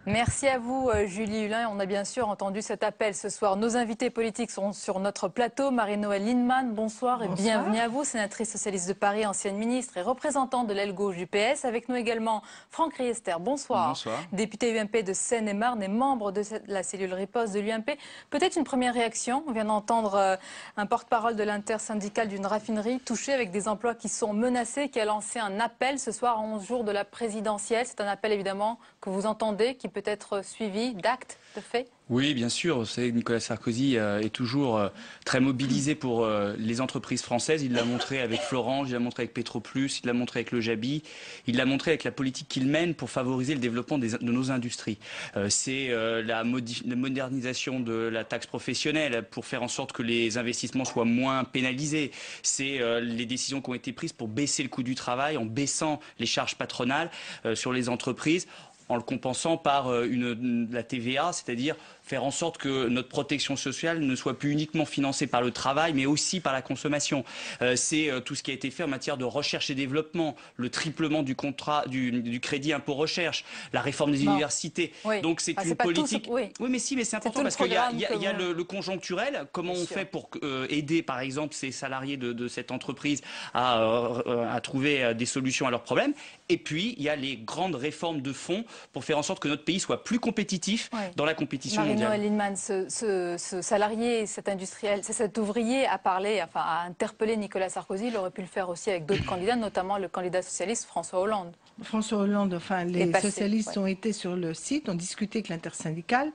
Merci à vous, Julie Hulin. On a bien sûr entendu cet appel ce soir. Nos invités politiques sont sur notre plateau. Marie-Noëlle Lienemann, bonsoir et bienvenue à vous, sénatrice socialiste de Paris, ancienne ministre et représentante de l'aile gauche du PS. Avec nous également Franck Riester, bonsoir. Bonsoir. Député UMP de Seine-et-Marne et membre de la cellule riposte de l'UMP. Peut-être une première réaction. On vient d'entendre un porte-parole de l'intersyndicale d'une raffinerie touchée avec des emplois qui sont menacés, qui a lancé un appel ce soir à 11 jours de la présidentielle. C'est un appel évidemment que vous entendez, qui peut être suivi d'actes, de faits? Oui, bien sûr. Vous savez que Nicolas Sarkozy est toujours très mobilisé pour les entreprises françaises. Il l'a montré avec Florange, il l'a montré avec Petroplus, il l'a montré avec le Jabi, il l'a montré avec la politique qu'il mène pour favoriser le développement de nos industries. C'est la modernisation de la taxe professionnelle pour faire en sorte que les investissements soient moins pénalisés. C'est les décisions qui ont été prises pour baisser le coût du travail en baissant les charges patronales sur les entreprises, en le compensant par la TVA, c'est-à-dire faire en sorte que notre protection sociale ne soit plus uniquement financée par le travail, mais aussi par la consommation. C'est tout ce qui a été fait en matière de recherche et développement, le triplement du crédit impôt recherche, la réforme des universités. Oui. Donc c'est une politique. Oui, mais c'est important parce qu'il y a le conjoncturel. Comment on fait pour aider, par exemple, ces salariés de cette entreprise à trouver des solutions à leurs problèmes. Et puis il y a les grandes réformes de fond pour faire en sorte que notre pays soit plus compétitif dans la compétition mondiale. Marie-Noëlle Lienemann, ce salarié, cet industriel, cet ouvrier a parlé, enfin a interpellé Nicolas Sarkozy. Il aurait pu le faire aussi avec d'autres candidats, notamment le candidat socialiste François Hollande. François Hollande, enfin les socialistes ont été sur le site, ont discuté avec l'intersyndicale.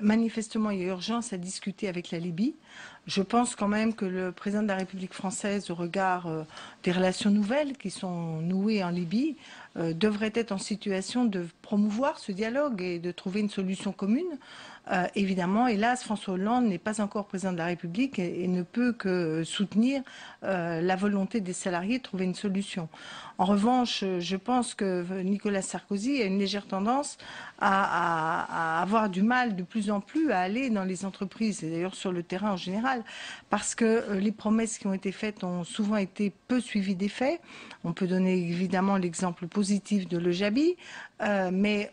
Manifestement, il y a urgence à discuter avec la Libye. Je pense quand même que le président de la République française, au regard des relations nouvelles qui sont nouées en Libye, devrait être en situation de promouvoir ce dialogue et de trouver une solution commune. Évidemment, hélas, François Hollande n'est pas encore président de la République et ne peut que soutenir la volonté des salariés de trouver une solution. En revanche, je pense que Nicolas Sarkozy a une légère tendance à avoir du mal de plus en plus à aller dans les entreprises, et d'ailleurs sur le terrain en général, parce que les promesses qui ont été faites ont souvent été peu suivies des faits. On peut donner évidemment l'exemple positif de Le Jabi, mais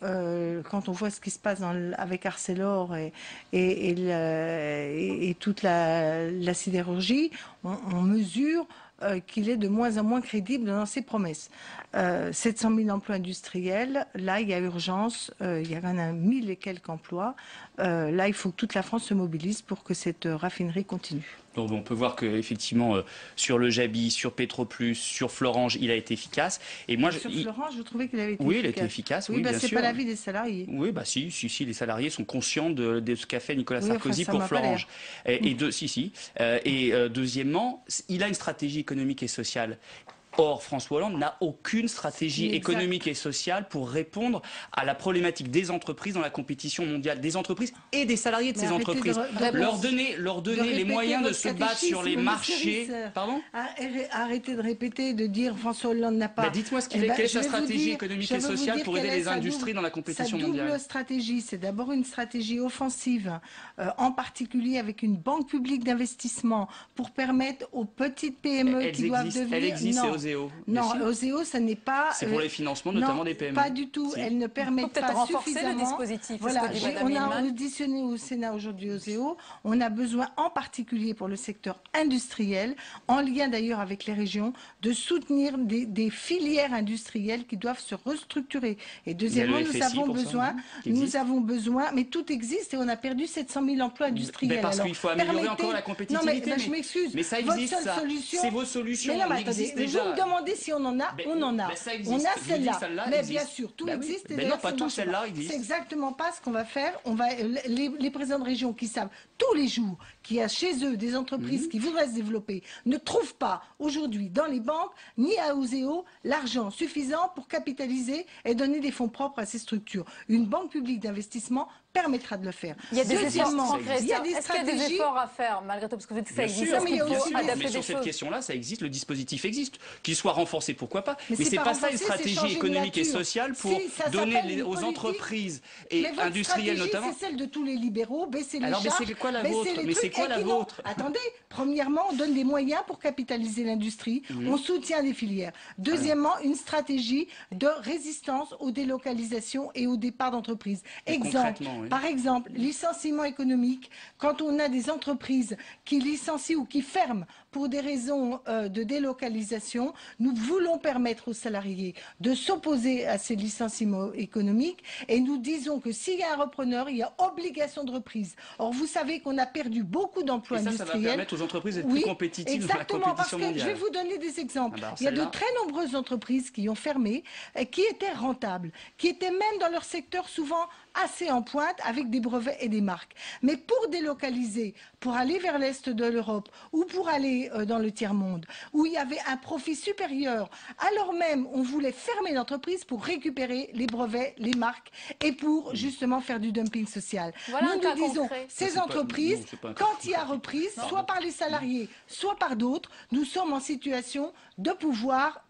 quand on voit ce qui se passe avec Arcelor et toute la sidérurgie, on mesure qu'il est de moins en moins crédible dans ses promesses. 700 000 emplois industriels, là il y a urgence, il y a quand même 1000 et quelques emplois. Là il faut que toute la France se mobilise pour que cette raffinerie continue. Donc, on peut voir qu'effectivement, sur le Jabi, sur Petroplus, sur Florange, il a été efficace. Et moi, sur Florange, je trouvais qu'il avait été efficace. Oui, il a été efficace, oui, bien sûr. C'est pas l'avis des salariés. Oui, bah si, les salariés sont conscients de ce qu'a fait Nicolas Sarkozy pour Florange. Et deuxièmement, il a une stratégie économique et sociale. Or, François Hollande n'a aucune stratégie économique et sociale pour répondre à la problématique des entreprises dans la compétition mondiale, des entreprises et des salariés de ces entreprises. Leur donner les moyens de se battre sur les marchés. Pardon ? Arrêtez de répéter, de dire François Hollande n'a pas... Dites-moi quelle est sa stratégie économique et sociale pour aider les industries dans la compétition mondiale. Sa double stratégie, c'est d'abord une stratégie offensive, en particulier avec une banque publique d'investissement pour permettre aux petites PME qui doivent devenir... Elle existe, OSEO. Non, OSEO, ça n'est pas... C'est pour les financements, notamment des PME. Pas du tout. Elle ne permet pas renforcer le dispositif. Voilà, on a auditionné au Sénat aujourd'hui OSEO. On a besoin, en particulier pour le secteur industriel, en lien d'ailleurs avec les régions, de soutenir des filières industrielles qui doivent se restructurer. Et deuxièmement, nous avons besoin, mais tout existe et on a perdu 700 000 emplois industriels. Parce qu'il faut améliorer encore la compétitivité. Non, mais je m'excuse. Mais ça existe, ça. C'est vos solutions. Mais non, mais attendez, vous me demandez si on en a, on en a. On a celle-là. Mais bien sûr, tout existe. Mais non, pas tout, celle-là existe. C'est exactement pas ce qu'on va faire. Les présidents de région qui savent tous les jours qu'il y a chez eux des entreprises qui voudraient se développer ne trouvent pas aujourd'hui dans les banques ni à OSEO l'argent suffisant pour capitaliser et donner des fonds propres à ces structures. Une banque publique d'investissement permettra de le faire. Il y a des efforts, il y a des Est-ce qu'il y a des efforts à faire, malgré tout, parce que vous dites que ça existe, mais sur cette question-là, ça existe, le dispositif existe. Qu'il soit renforcé, pourquoi pas? Mais c'est pas pas ça une stratégie économique et sociale pour donner aux entreprises et industrielles notamment. C'est celle de tous les libéraux, baisser les charges. Alors, mais c'est quoi la vôtre? Mais c'est quoi la vôtre? Attendez, premièrement, on donne des moyens pour capitaliser l'industrie, on soutient des filières. Deuxièmement, une stratégie de résistance aux délocalisations et au départ d'entreprises. Par exemple, licenciement économique, quand on a des entreprises qui licencient ou qui ferment pour des raisons de délocalisation, nous voulons permettre aux salariés de s'opposer à ces licenciements économiques et nous disons que s'il y a un repreneur, il y a obligation de reprise. Or, vous savez qu'on a perdu beaucoup d'emplois industriels. Ça va permettre aux entreprises d'être plus compétitives dans la compétition mondiale. Je vais vous donner des exemples. Il y a de très nombreuses entreprises qui ont fermé, qui étaient rentables, qui étaient même dans leur secteur souvent assez en pointe avec des brevets et des marques. Mais pour délocaliser, pour aller vers l'Est de l'Europe ou pour aller dans le tiers-monde, où il y avait un profit supérieur, alors même on voulait fermer l'entreprise pour récupérer les brevets, les marques et pour justement faire du dumping social. Nous disons, ces entreprises, quand il y a reprise, soit par les salariés, soit par d'autres, nous sommes en situation de pouvoir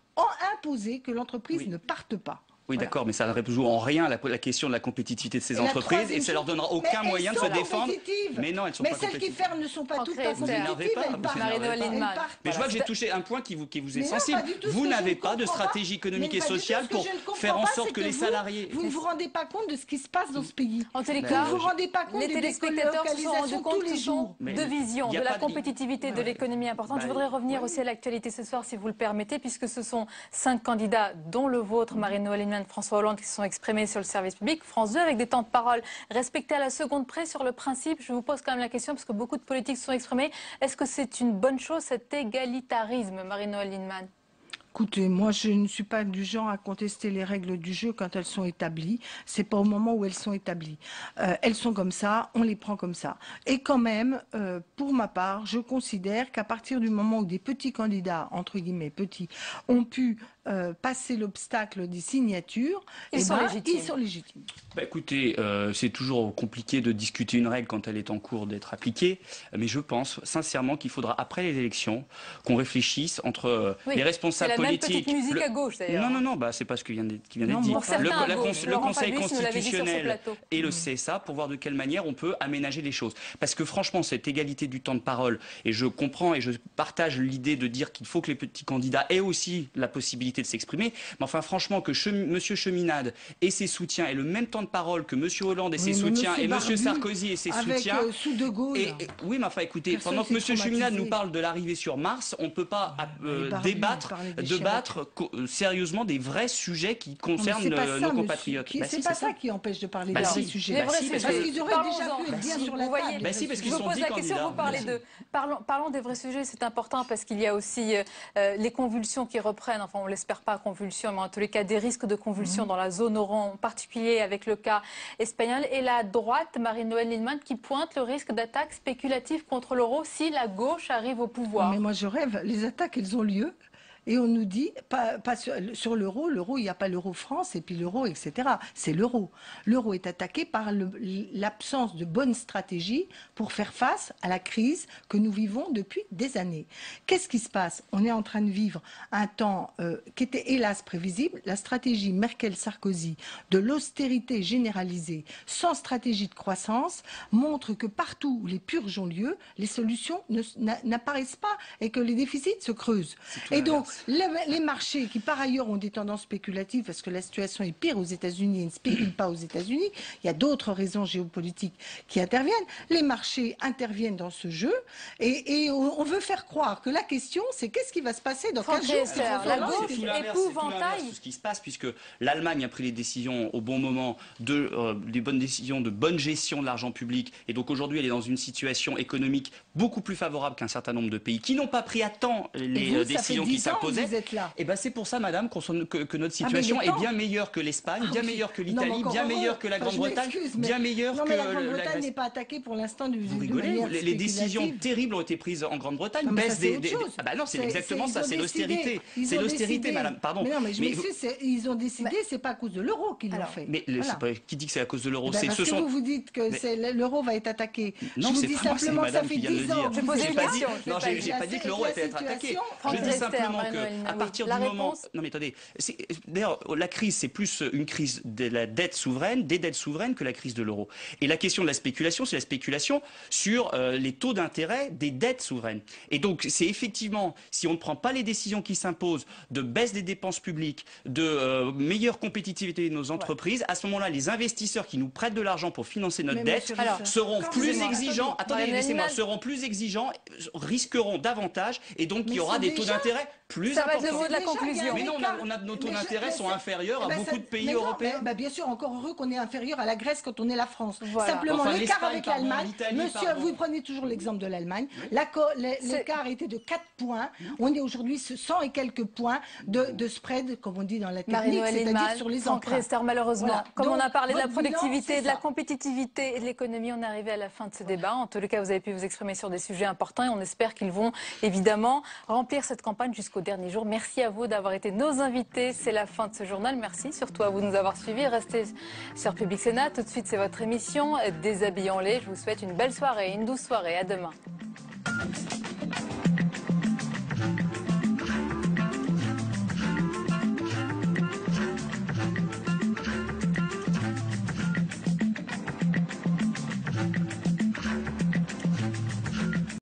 imposer que l'entreprise ne parte pas. Oui, d'accord, mais ça ne résout en rien la question de la compétitivité de ces entreprises et ça leur donnera aucun moyen de se défendre. Mais non, elles sont pas compétitives. Mais celles qui ferment ne sont pas toutes compétitives. Mais je vois que j'ai touché un point qui vous est sensible. Vous n'avez pas de stratégie économique et sociale pour faire en sorte que les salariés... Vous ne vous rendez pas compte de ce qui se passe dans ce pays. En tous les cas, vous ne vous rendez pas compte les téléspectateurs se sont rendus compte que ce sont deux visions de la compétitivité de l'économie importante. Je voudrais revenir aussi à l'actualité ce soir, si vous le permettez, puisque ce sont 5 candidats, dont le vôtre, Marine-Noëlle Lienemann, François Hollande, qui se sont exprimés sur le service public. France 2, avec des temps de parole respectés à la seconde près. Sur le principe, je vous pose quand même la question, parce que beaucoup de politiques se sont exprimés. Est-ce que c'est une bonne chose, cet égalitarisme, Marine-Noëlle Lienemann? Écoutez, moi je ne suis pas du genre à contester les règles du jeu quand elles sont établies. C'est pas au moment où elles sont établies. Elles sont comme ça, on les prend comme ça. Et quand même, pour ma part, je considère qu'à partir du moment où des petits candidats, entre guillemets petits, ont pu passer l'obstacle des signatures, ils sont légitimes. Bah, écoutez, c'est toujours compliqué de discuter une règle quand elle est en cours d'être appliquée, mais je pense sincèrement qu'il faudra, après les élections, qu'on réfléchisse entre les responsables politiques... C'est la même petite musique à gauche, d'ailleurs. Non, bah, c'est pas ce qui vient d'être dit. Le Conseil constitutionnel et le CSA pour voir de quelle manière on peut aménager les choses. Parce que franchement, cette égalité du temps de parole, et je comprends et je partage l'idée de dire qu'il faut que les petits candidats aient aussi la possibilité de s'exprimer, mais enfin franchement que M. Cheminade et ses soutiens aient le même temps de parole que M. Hollande et ses soutiens et M. Sarkozy et ses soutiens. Sous De Gaulle. Oui, mais enfin écoutez, pendant que M. Cheminade nous parle de l'arrivée sur Mars, on ne peut pas débattre sérieusement des vrais sujets qui concernent nos compatriotes. C'est pas ça qui empêche de parler de ces sujets. Parce qu'ils auraient déjà pu être bien sur la table. Parce qu'ils sont 10 candidats. Vous parlez parlons des vrais sujets, c'est important parce qu'il y a aussi les convulsions qui reprennent, enfin on l'espère pas convulsions, mais en tous les cas des risques de convulsions dans la zone euro, en particulier avec le cas espagnol, et la droite, Marine-Noëlle Lienemann, qui pointe le risque d'attaques spéculatives contre l'euro si la gauche arrive au pouvoir. Mais moi je rêve, les attaques elles ont lieu. Et on nous dit, pas sur l'euro, il n'y a pas l'euro France et puis l'euro, etc. C'est l'euro. L'euro est attaqué par l'absence de bonne stratégie pour faire face à la crise que nous vivons depuis des années. Qu'est-ce qui se passe? On est en train de vivre un temps qui était hélas prévisible. La stratégie Merkel-Sarkozy de l'austérité généralisée sans stratégie de croissance montre que partout où les purges ont lieu, les solutions n'apparaissent pas et que les déficits se creusent. Et donc, les marchés qui par ailleurs ont des tendances spéculatives parce que la situation est pire aux États-Unis et ne spéculent pas aux États-Unis, il y a d'autres raisons géopolitiques qui interviennent. Les marchés interviennent dans ce jeu et on veut faire croire que la question c'est qu'est-ce qui va se passer dans 15 jours. La gauche épouvantail. C'est ce qui se passe puisque l'Allemagne a pris les décisions au bon moment, des bonnes décisions de bonne gestion de l'argent public et donc aujourd'hui elle est dans une situation économique beaucoup plus favorable qu'un certain nombre de pays qui n'ont pas pris à temps les décisions qui s'imposent. posait. Vous êtes là. Et ben c'est pour ça, madame, que notre situation est bien meilleure que l'Espagne, bien meilleure que l'Italie, bien meilleure que la Grande-Bretagne, bien meilleure que la Grande-Bretagne n'est pas attaquée pour l'instant de manière les décisions terribles ont été prises en Grande-Bretagne. Baisse des. Ah bah non, c'est exactement ça, c'est l'austérité. C'est l'austérité, madame. Pardon. Mais non, mais ils ont décidé, c'est pas à cause de l'euro qu'ils l'ont fait. Mais qui dit que c'est à cause de l'euro? Parce que vous dites que l'euro va être attaqué. Non, c'est pas moi, c'est madame qui vient de le dire. Je pose une question. Non, j'ai pas dit que l'euro était attaqué. Je dis simplement qu'à partir du moment... Non mais attendez, d'ailleurs la crise c'est plus une crise de la dette souveraine, des dettes souveraines que la crise de l'euro. Et la question de la spéculation, c'est la spéculation sur les taux d'intérêt des dettes souveraines. Et donc c'est effectivement, si on ne prend pas les décisions qui s'imposent de baisse des dépenses publiques, de meilleure compétitivité de nos entreprises, à ce moment-là les investisseurs qui nous prêtent de l'argent pour financer notre dette seront plus exigeants. Attendez, laissez-moi, seront plus exigeants, risqueront davantage, et donc il y aura des taux d'intérêt plus importants. Ça va être le mot de la conclusion. Mais non, nos taux d'intérêt sont inférieurs à beaucoup de pays européens. Bien sûr, encore heureux qu'on est inférieur à la Grèce quand on est la France. Simplement, l'écart avec l'Allemagne, monsieur, vous prenez toujours l'exemple de l'Allemagne, l'écart était de 4 points, on est aujourd'hui 100 et quelques points de spread, comme on dit dans la technique, c'est-à-dire sur les emprunts. Malheureusement, comme on a parlé de la productivité, de la compétitivité et de l'économie, on est arrivé à la fin de ce débat. En tous les cas, vous avez pu vous exprimer sur des sujets importants et on espère qu'ils vont évidemment remplir cette campagne jusqu'au dernier jour. Merci à vous d'avoir été nos invités. C'est la fin de ce journal. Merci surtout à vous de nous avoir suivis. Restez sur Public Sénat. Tout de suite, c'est votre émission Déshabillons-les. Je vous souhaite une belle soirée, une douce soirée. À demain.